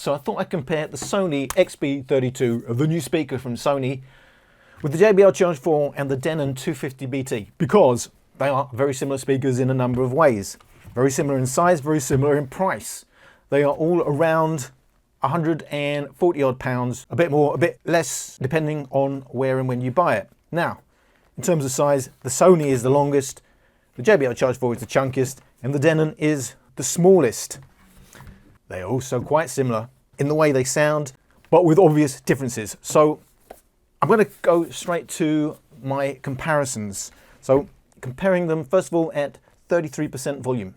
So I thought I'd compare the Sony XB32, the new speaker from Sony, with the JBL Charge 4 and the Denon 250BT, because they are very similar speakers in a number of ways. Very similar in size, very similar in price. They are all around 140 odd pounds, a bit more, a bit less, depending on where and when you buy it. Now, in terms of size, the Sony is the longest, the JBL Charge 4 is the chunkiest, and the Denon is the smallest. They are also quite similar in the way they sound, but with obvious differences. So I'm going to go straight to my comparisons. So comparing them, first of all, at 33% volume.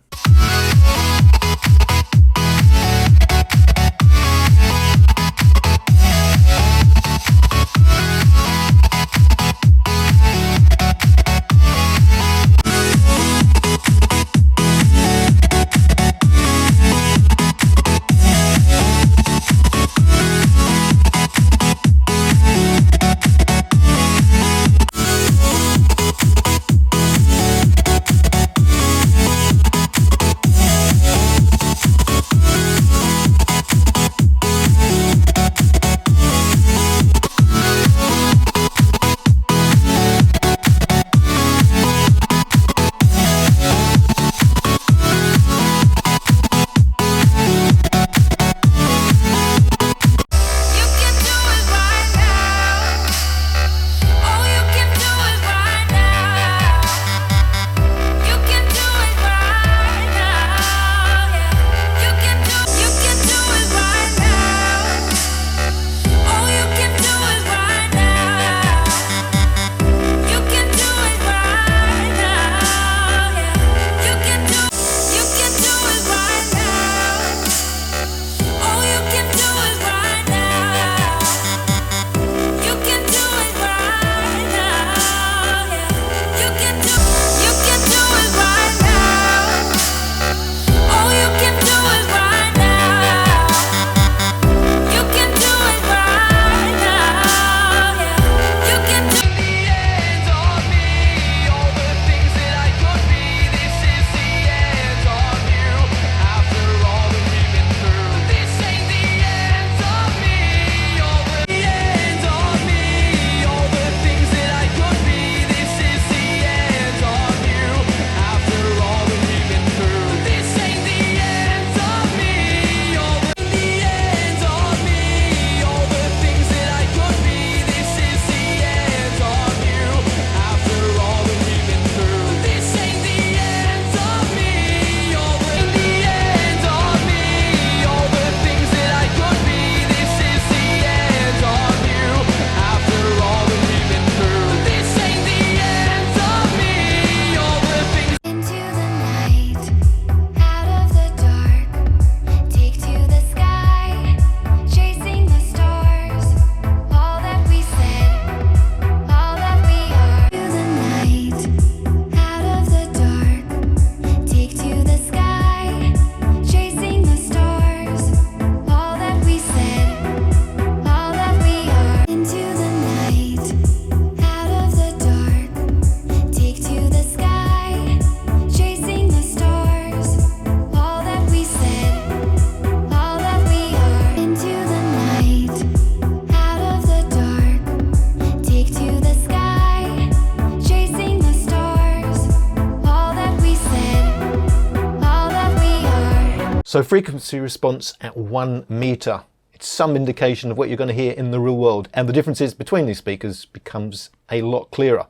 So frequency response at 1 meter. It's some indication of what you're going to hear in the real world. And the differences between these speakers becomes a lot clearer.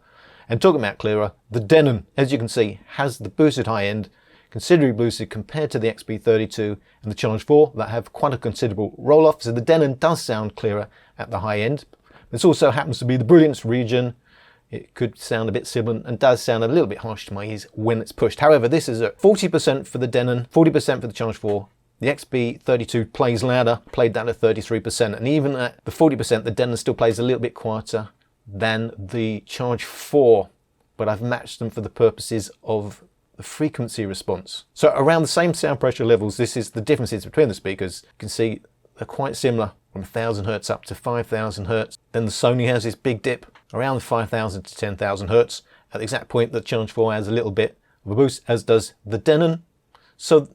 And talking about clearer, the Denon, as you can see, has the boosted high end, considerably boosted compared to the XB32 and the Charge 4 that have quite a considerable roll off. So the Denon does sound clearer at the high end. This also happens to be the brilliance region. It could sound a bit sibilant and does sound a little bit harsh to my ears when it's pushed. However, this is at 40% for the Denon, 40% for the Charge 4. The XB32 plays louder, played that at 33%. And even at the 40%, the Denon still plays a little bit quieter than the Charge 4. But I've matched them for the purposes of the frequency response. So around the same sound pressure levels, this is the differences between the speakers. You can see they're quite similar from 1000 Hertz up to 5000 Hertz. Then the Sony has this big dip around 5000 to 10,000 Hertz. At the exact point, the Charge 4 has a little bit of a boost, as does the Denon. So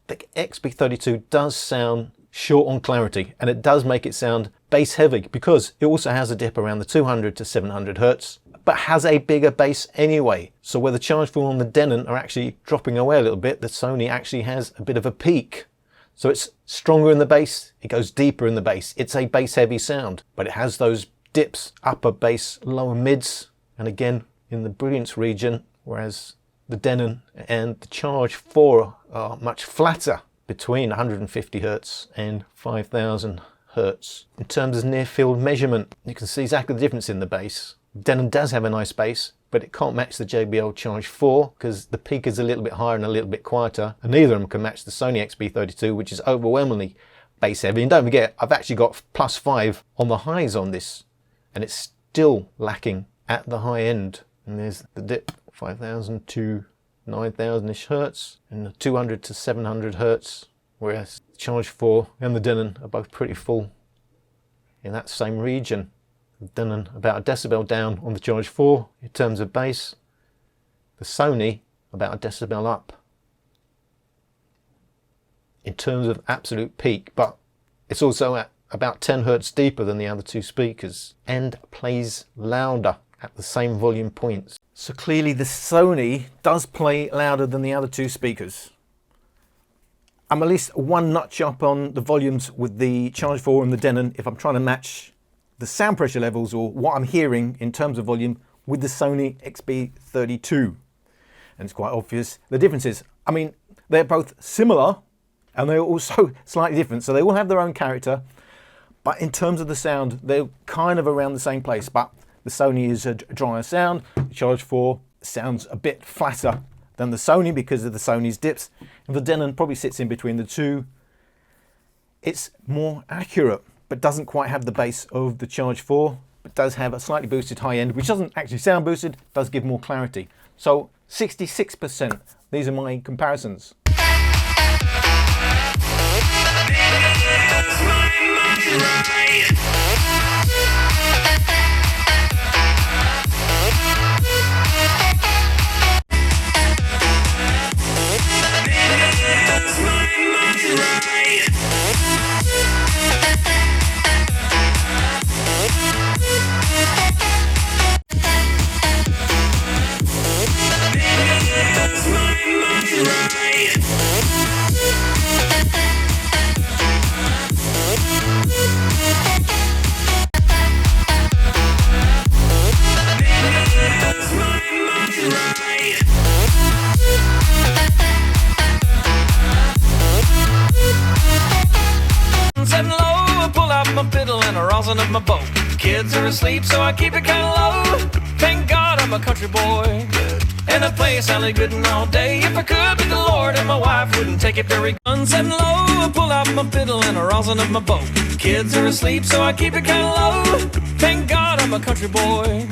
the XB32 does sound short on clarity, and it does make it sound bass heavy because it also has a dip around the 200 to 700 hertz, but has a bigger bass anyway. So where the Charge 4 and the Denon are actually dropping away a little bit, the Sony actually has a bit of a peak. So it's stronger in the bass, it goes deeper in the bass. It's a bass heavy sound, but it has those dips, upper bass, lower mids, and again in the brilliance region, whereas the Denon and the Charge 4 are much flatter, between 150 hertz and 5000 hertz. In terms of near field measurement, you can see exactly the difference in the bass. Denon does have a nice bass, but it can't match the JBL Charge 4 because the peak is a little bit higher and a little bit quieter, and neither of them can match the Sony XB32, which is overwhelmingly bass heavy. And don't forget, I've actually got +5 on the highs on this, and it's still lacking at the high end. And there's the dip, 5000 to 9000-ish hertz, and the 200 to 700 hertz, whereas the Charge 4 and the Denon are both pretty full in that same region. The Denon about a decibel down on the Charge 4 in terms of bass, the Sony about a decibel up in terms of absolute peak, but it's also at about 10 hertz deeper than the other two speakers and plays louder at the same volume points. So clearly the Sony does play louder than the other two speakers. I'm at least one notch up on the volumes with the Charge 4 and the Denon if I'm trying to match the sound pressure levels or what I'm hearing in terms of volume with the Sony XB32. And it's quite obvious the differences. I mean, they're both similar and they're also slightly different, so they all have their own character, but in terms of the sound they're kind of around the same place. But the Sony is a drier sound, the Charge 4 sounds a bit flatter than the Sony because of the Sony's dips, and the Denon probably sits in between the two. It's more accurate, but doesn't quite have the bass of the Charge 4, but does have a slightly boosted high end, which doesn't actually sound boosted, does give more clarity. So 66%, these are my comparisons. Of my boat. Kids are asleep, so I keep it kind of low. Thank God I'm a country boy, and I play Sally Gooden all day. If I could be the Lord, and my wife wouldn't take it very good. Setting low, I pull out my fiddle and a rosin of my boat. Kids are asleep, so I keep it kind of low. Thank God I'm a country boy,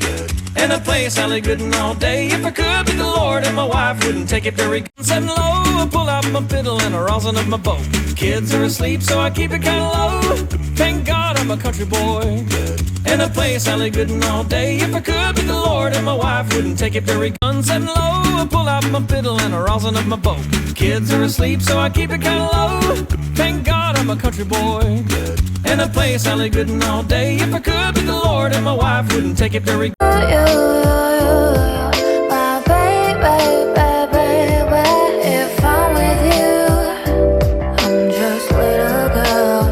and I play Sally Gooden all day. If I could be the Lord, and my wife wouldn't take it very good. Setting low, I pull out my fiddle and a rosin of my boat. Kids are asleep, so I keep it kind of low. Thank God I'm a country boy, and I play Sally Gooden all day. If I could be the Lord, and my wife wouldn't take it very good. Setting low, I pull out my fiddle and a rosin of my boat. Kids are asleep, so I keep it kind of low. Thank God I'm a country boy, and I play Sally Gooden all day. If I could be the Lord, and my wife wouldn't take it very good. My baby, baby, if I'm with you, I'm just little girl.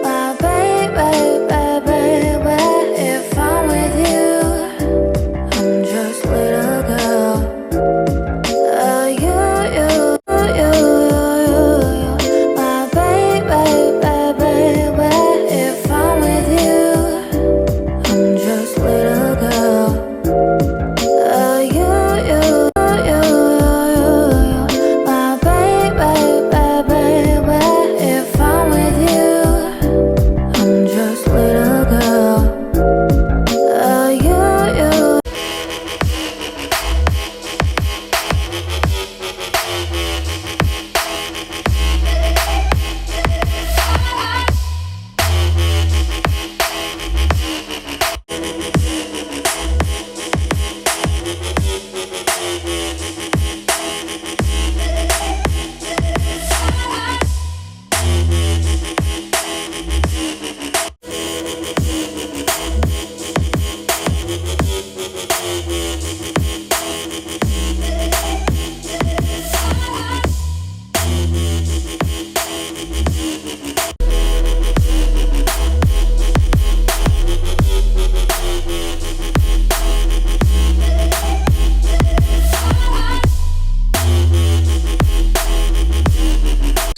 My baby, baby, if I'm with you, I'm just little girl. My baby, if I'm with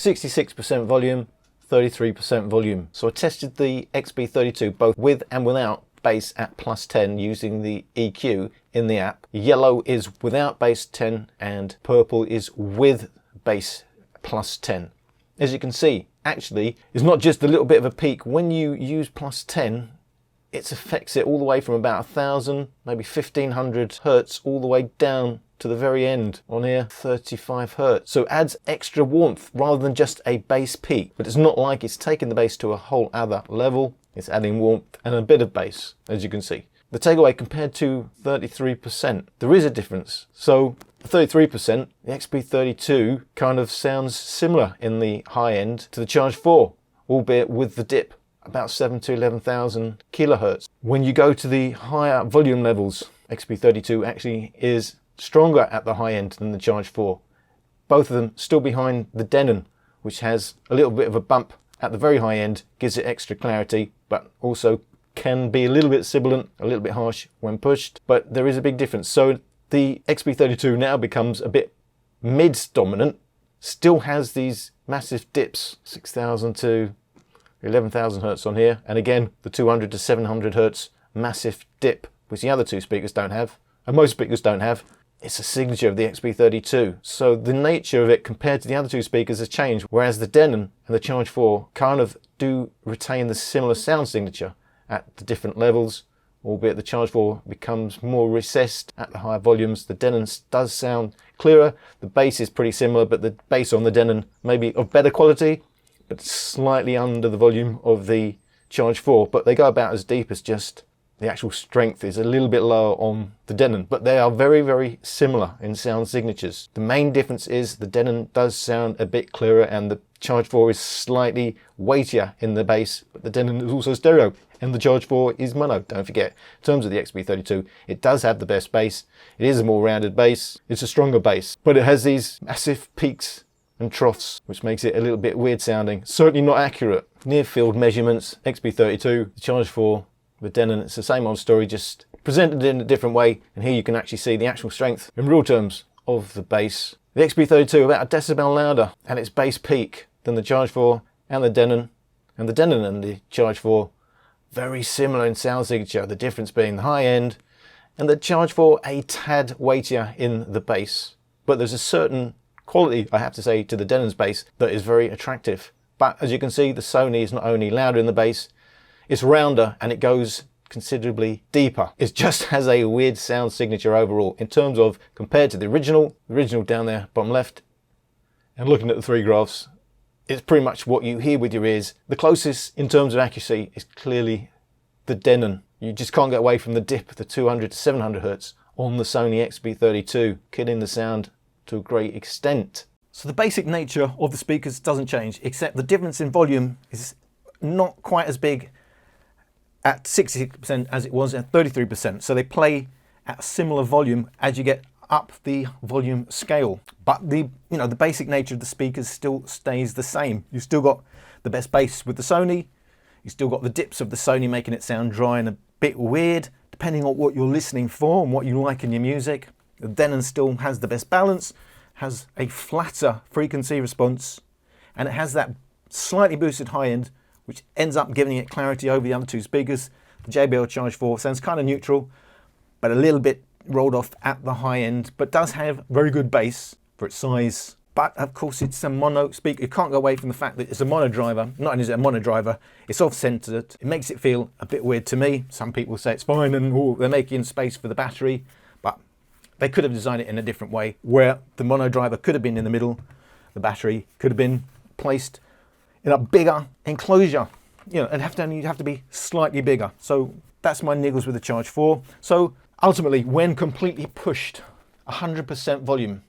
66% volume, 33% volume. So I tested the XB32 both with and without bass at +10 using the EQ in the app. Yellow is without bass 10 and purple is with bass +10. As you can see, actually, it's not just a little bit of a peak. When you use +10, it affects it all the way from about 1000, maybe 1500 hertz all the way down to the very end on here, 35 hertz. So it adds extra warmth rather than just a bass peak. But it's not like it's taking the bass to a whole other level. It's adding warmth and a bit of bass, as you can see. The takeaway compared to 33%, there is a difference. So 33%, the XB32 kind of sounds similar in the high end to the Charge 4, albeit with the dip, about 7 to 11,000 kilohertz. When you go to the higher volume levels, XB32 actually is stronger at the high end than the Charge 4. Both of them still behind the Denon, which has a little bit of a bump at the very high end, gives it extra clarity, but also can be a little bit sibilant, a little bit harsh when pushed, but there is a big difference. So the XB32 now becomes a bit mids dominant, still has these massive dips, 6,000 to 11,000 hertz on here, and again the 200 to 700 hertz massive dip, which the other two speakers don't have, and most speakers don't have. It's a signature of the XB32. So the nature of it compared to the other two speakers has changed, whereas the Denon and the Charge 4 kind of do retain the similar sound signature at the different levels, albeit the Charge 4 becomes more recessed at the higher volumes. The Denon does sound clearer. The bass is pretty similar, but the bass on the Denon may be of better quality, but slightly under the volume of the Charge 4. But they go about as deep as just the actual strength is a little bit lower on the Denon, but they are very, very similar in sound signatures. The main difference is the Denon does sound a bit clearer and the Charge 4 is slightly weightier in the bass, but the Denon is also stereo and the Charge 4 is mono, don't forget. In terms of the XB32, it does have the best bass. It is a more rounded bass. It's a stronger bass, but it has these massive peaks and troughs, which makes it a little bit weird sounding. Certainly not accurate. Near field measurements, XB32, the Charge 4, the Denon, it's the same old story, just presented in a different way, and here you can actually see the actual strength in real terms of the bass. The XB32 about a decibel louder at its bass peak than the Charge 4 and the Denon, and the Denon and the Charge 4 very similar in sound signature, the difference being the high end, and the Charge 4 a tad weightier in the bass. But there's a certain quality, I have to say, to the Denon's bass that is very attractive. But as you can see, the Sony is not only louder in the bass, it's rounder and it goes considerably deeper. It just has a weird sound signature overall in terms of compared to the original down there, bottom left, and looking at the three graphs, it's pretty much what you hear with your ears. The closest in terms of accuracy is clearly the Denon. You just can't get away from the dip of the 200 to 700 hertz on the Sony XB32, killing the sound to a great extent. So the basic nature of the speakers doesn't change, except the difference in volume is not quite as big at 66% as it was at 33%. So they play at a similar volume as you get up the volume scale. But the basic nature of the speakers still stays the same. You've still got the best bass with the Sony. You've still got the dips of the Sony making it sound dry and a bit weird, depending on what you're listening for and what you like in your music. The Denon still has the best balance, has a flatter frequency response, and it has that slightly boosted high end, which ends up giving it clarity over the other two speakers. The JBL Charge 4 sounds kind of neutral, but a little bit rolled off at the high end, but does have very good bass for its size. But of course it's a mono speaker. You can't go away from the fact that it's a mono driver. Not only is it a mono driver, it's off-centered. It makes it feel a bit weird to me. Some people say it's fine and they're making space for the battery, but they could have designed it in a different way where the mono driver could have been in the middle, the battery could have been placed in a bigger enclosure. You'd have to be slightly bigger. So that's my niggles with the Charge 4. So ultimately, when completely pushed, 100% volume.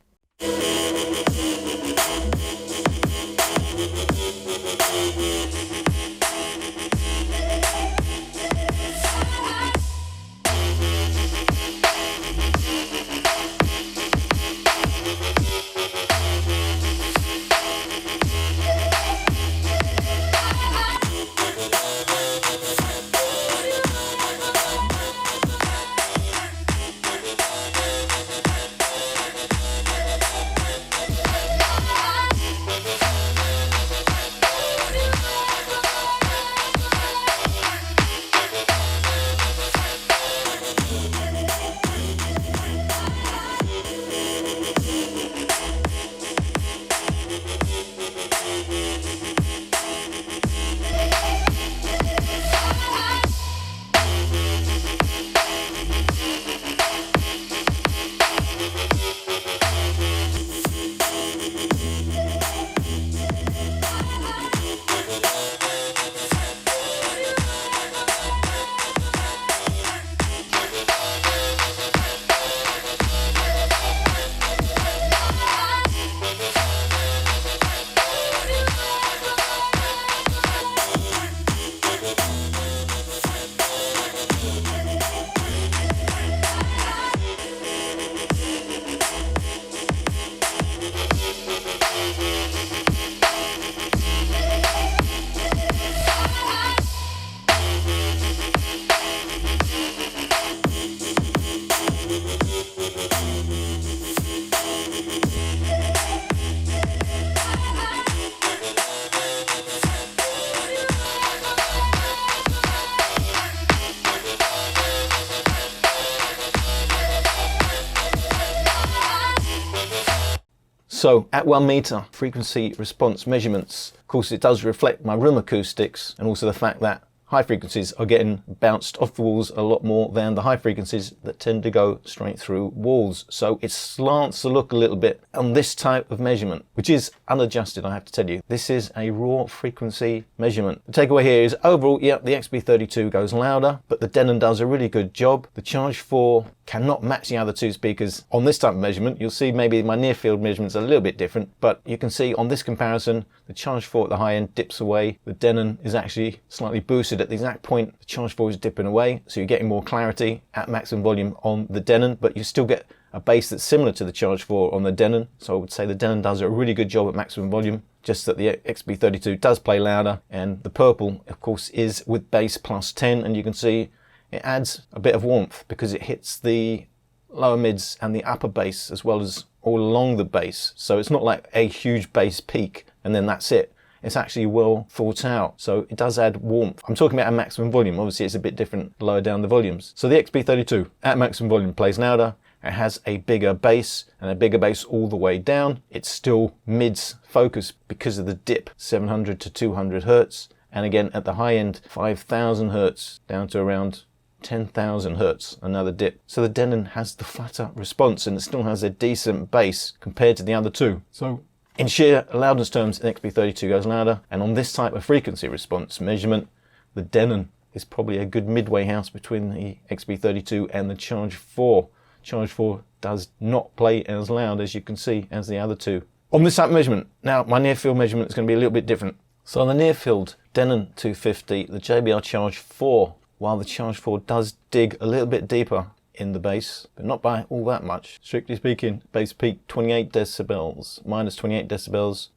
So at 1 meter, frequency response measurements, of course it does reflect my room acoustics and also the fact that high frequencies are getting bounced off the walls a lot more than the high frequencies that tend to go straight through walls. So it slants the look a little bit on this type of measurement, which is unadjusted, I have to tell you. This is a raw frequency measurement. The takeaway here is overall, yeah, the XB32 goes louder, but the Denon does a really good job. The Charge 4 cannot match the other two speakers on this type of measurement. You'll see maybe my near field measurements are a little bit different, but you can see on this comparison, the Charge 4 at the high end dips away. The Denon is actually slightly boosted at the exact point the Charge 4 is dipping away, so you're getting more clarity at maximum volume on the Denon, but you still get a bass that's similar to the Charge 4 on the Denon. So I would say the Denon does a really good job at maximum volume, just that the XB32 does play louder, and the purple, of course, is with bass plus 10, and you can see it adds a bit of warmth because it hits the lower mids and the upper bass as well as all along the bass. So it's not like a huge bass peak and then that's it. It's actually well thought out, so it does add warmth. I'm talking about a maximum volume. Obviously it's a bit different lower down the volumes. So the XB32 at maximum volume plays louder. It has a bigger bass and a bigger bass all the way down. It's still mids focus because of the dip, 700 to 200 hertz. And again at the high end, 5,000 hertz down to around 10,000 hertz, another dip. So the Denon has the flatter response and it still has a decent bass compared to the other two. So in sheer loudness terms, the XB32 goes louder, and on this type of frequency response measurement, the Denon is probably a good midway house between the XB32 and the Charge 4. Charge 4 does not play as loud, as you can see, as the other two. On this type of measurement, now my near field measurement is going to be a little bit different. So on the near field, Denon 250, the JBL Charge 4, while the Charge 4 does dig a little bit deeper in the bass, but not by all that much. Strictly speaking, bass peak 28 decibels, minus 28 decibels,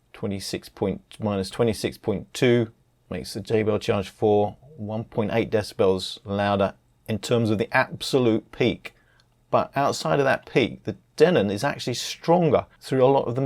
minus 26.2 makes the JBL Charge 4 1.8 decibels louder in terms of the absolute peak. But outside of that peak, the Denon is actually stronger through a lot of the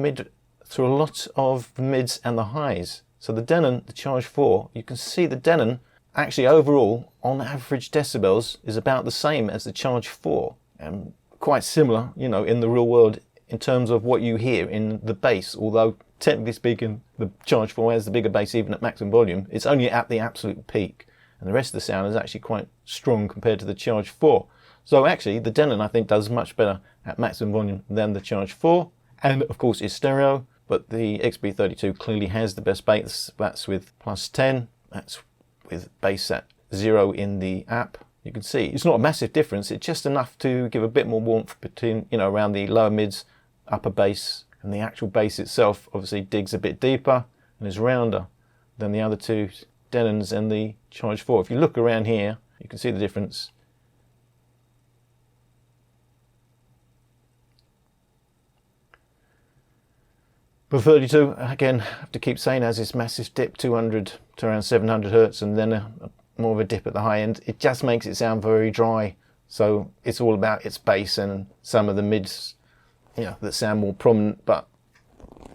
mids and the highs. So the Denon, the Charge 4, you can see the Denon actually overall, on average decibels, is about the same as the Charge 4. And quite similar, you know, in the real world in terms of what you hear in the bass. Although, technically speaking, the Charge 4 has the bigger bass even at maximum volume. It's only at the absolute peak. And the rest of the sound is actually quite strong compared to the Charge 4. So actually, the Denon, I think, does much better at maximum volume than the Charge 4. And, of course, is stereo. But the XB32 clearly has the best bass. That's with plus 10. That's with bass at 0 in the app. You can see it's not a massive difference. It's just enough to give a bit more warmth between, you know, around the lower mids, upper bass, and the actual bass itself obviously digs a bit deeper and is rounder than the other two Denons and the Charge 4. If you look around here, you can see the difference. But 32, again, I have to keep saying, has this massive dip, 200 to around 700 hertz, and then more of a dip at the high end. It just makes it sound very dry. So it's all about its bass and some of the mids, you know, that sound more prominent, but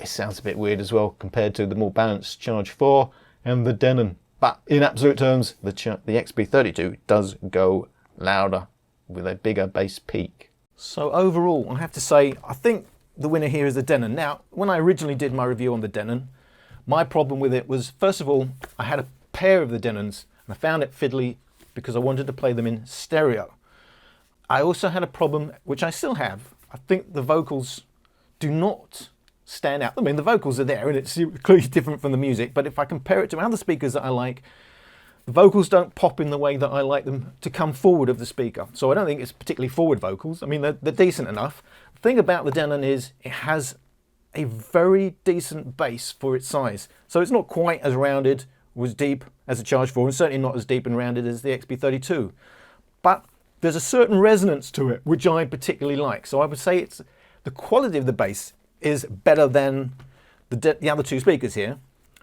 it sounds a bit weird as well compared to the more balanced Charge 4 and the Denon. But in absolute terms, the XB32 does go louder with a bigger bass peak. So overall, I have to say, I think the winner here is the Denon. Now, when I originally did my review on the Denon, my problem with it was, first of all, I had a pair of the Denons and I found it fiddly because I wanted to play them in stereo. I also had a problem, which I still have. I think the vocals do not stand out. I mean, the vocals are there and it's clearly different from the music, but if I compare it to other speakers that I like, the vocals don't pop in the way that I like them to come forward of the speaker. So I don't think it's particularly forward vocals. I mean, they're decent enough. The thing about the Denon is it has a very decent bass for its size. So it's not quite as rounded or as deep as the Charge 4, and certainly not as deep and rounded as the XB32. But there's a certain resonance to it, which I particularly like. So I would say it's the quality of the bass is better than the other two speakers here,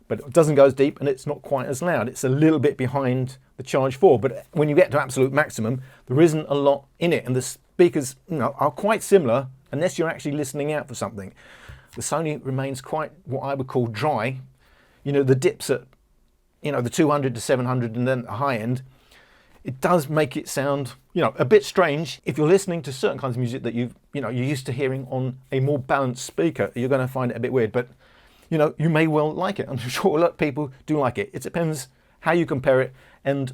but it doesn't go as deep and it's not quite as loud. It's a little bit behind the Charge 4, but when you get to absolute maximum, there isn't a lot in it, and the speakers, you know, are quite similar unless you're actually listening out for something. The Sony remains quite what I would call dry. You know, the dips at, you know, the 200 to 700 and then the high end, it does make it sound a bit strange if you're listening to certain kinds of music that you're used to hearing on a more balanced speaker. You're going to find it a bit weird, but you may well like it. I'm sure a lot of people do like it. It depends how you compare it and,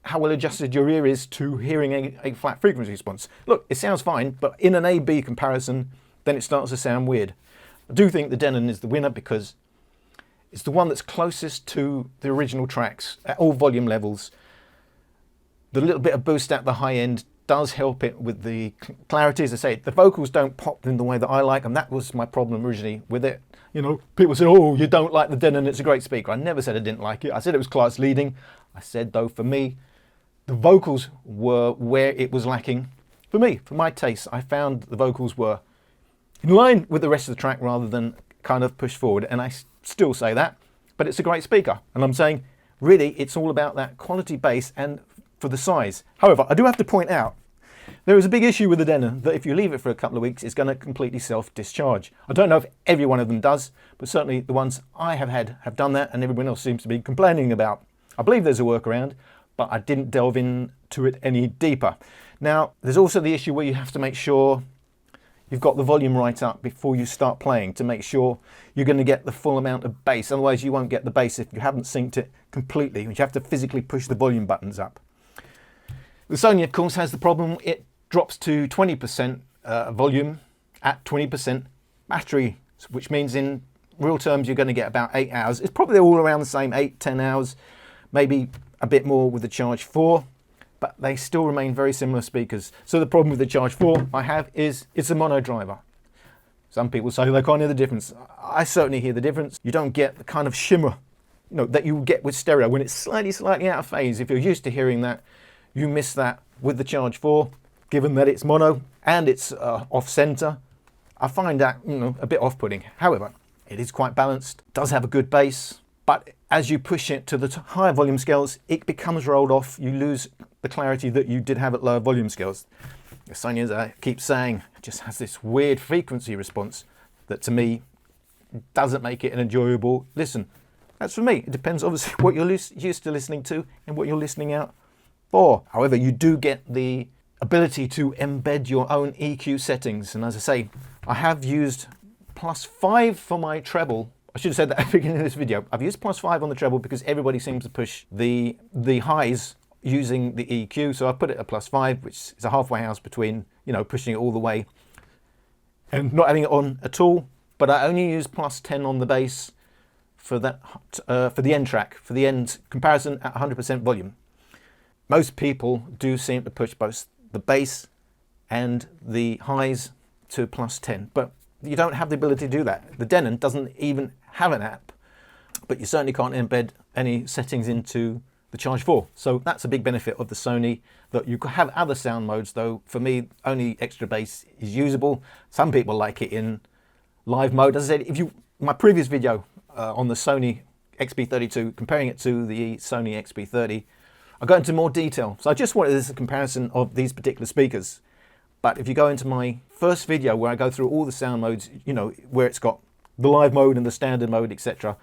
how well adjusted your ear is to hearing a flat frequency response. Look, it sounds fine, but in an A-B comparison, then it starts to sound weird. I do think the Denon is the winner because it's the one that's closest to the original tracks at all volume levels. The little bit of boost at the high end does help it with the clarity. As I say, the vocals don't pop in the way that I like, and that was my problem originally with it. People say, oh, you don't like the Denon, it's a great speaker. I never said I didn't like it. I said it was class leading. I said, though, for me, the vocals were where it was lacking. For me, for my taste, I found the vocals were in line with the rest of the track rather than kind of pushed forward. And I still say that, but it's a great speaker. And I'm saying, really, it's all about that quality bass and for the size. However, I do have to point out, there is a big issue with the Denon that if you leave it for a couple of weeks, it's going to completely self-discharge. I don't know if every one of them does, but certainly the ones I have had have done that, and everyone else seems to be complaining about. I believe there's a workaround, but I didn't delve into it any deeper. Now, there's also the issue where you have to make sure you've got the volume right up before you start playing to make sure you're going to get the full amount of bass. Otherwise, you won't get the bass if you haven't synced it completely. You have to physically push the volume buttons up. The Sony, of course, has the problem. It drops to 20% volume at 20% battery, which means in real terms you're going to get about 8 hours. It's probably all around the same, 8-10 hours, maybe a bit more with the Charge 4, but they still remain very similar speakers. So the problem with the Charge 4 I have is it's a mono driver. Some people say they can't hear the difference. I certainly hear the difference. You don't get the kind of shimmer that you get with stereo when it's slightly out of phase. If you're used to hearing that, you miss that with the Charge 4, given that it's mono and it's off-center. I find that a bit off-putting. However, it is quite balanced, does have a good bass, but as you push it to the higher volume scales, it becomes rolled off. You lose the clarity that you did have at lower volume scales. The Sony, as I keep saying, just has this weird frequency response that to me doesn't make it an enjoyable listen. That's for me. It depends obviously what you're used to listening to and what you're listening out for. However, you do get the ability to embed your own EQ settings. And as I say, I have used +5 for my treble. I should have said that at the beginning of this video. I've used +5 on the treble because everybody seems to push the highs using the EQ. So I put it at +5, which is a halfway house between, pushing it all the way and not having it on at all. But I only use +10 on the bass for that, for the end track, for the end comparison at 100% volume. Most people do seem to push both the bass and the highs to +10, but you don't have the ability to do that. The Denon doesn't even have an app, but you certainly can't embed any settings into the Charge 4. So that's a big benefit of the Sony, that you could have other sound modes, though for me, only extra bass is usable. Some people like it in live mode. As I said, my previous video on the Sony XB32, comparing it to the Sony XB30, I go into more detail. So I just wanted this a comparison of these particular speakers. But if you go into my first video where I go through all the sound modes, where it's got the live mode and the standard mode, etc.,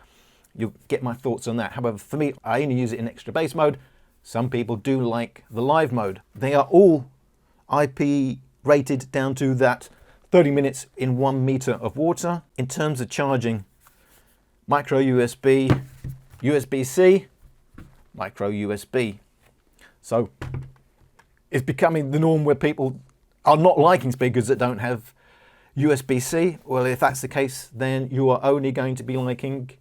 you'll get my thoughts on that. However, for me, I only use it in extra bass mode. Some people do like the live mode. They are all IP rated down to that 30 minutes in 1 meter of water. In terms of charging, micro USB, USB-C, micro USB. So it's becoming the norm where people are not liking speakers that don't have USB-C. Well, if that's the case, then you are only going to be liking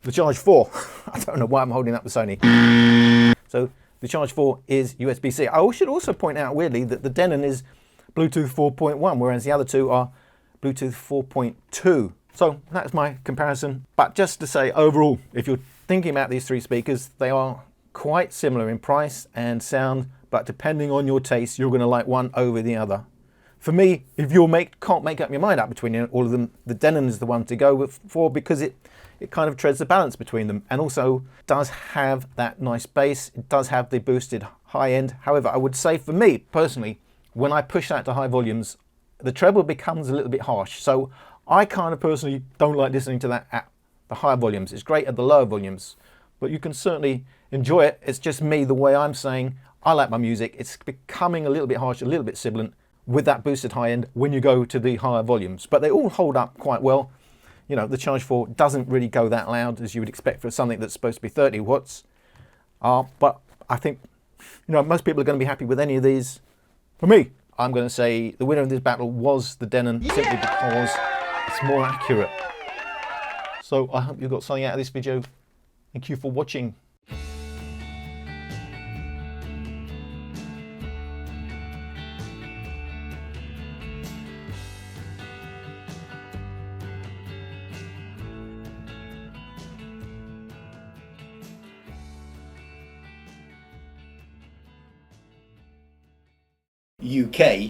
the Charge 4. I don't know why I'm holding up the Sony. So the Charge 4 is USB-C. I should also point out, weirdly, that the Denon is Bluetooth 4.1, whereas the other two are Bluetooth 4.2. So that's my comparison. But just to say, overall, if you're thinking about these three speakers, they are quite similar in price and sound, but depending on your taste, you're going to like one over the other. For me, if you can't make up your mind up between all of them, the Denon is the one to go for, because it kind of treads the balance between them, and also does have that nice bass. It does have the boosted high end. However, I would say for me personally, when I push that to high volumes, the treble becomes a little bit harsh. So I kind of personally don't like listening to that at the higher volumes. It's great at the lower volumes, but you can certainly enjoy it. It's just me, the way I'm saying, I like my music. It's becoming a little bit harsh, a little bit sibilant with that boosted high end when you go to the higher volumes. But they all hold up quite well. You know, the Charge 4 doesn't really go that loud as you would expect for something that's supposed to be 30 watts. But I think, you know, most people are going to be happy with any of these. For me, I'm going to say the winner of this battle was the Denon, simply because it's more accurate. So I hope you got something out of this video. Thank you for watching. UK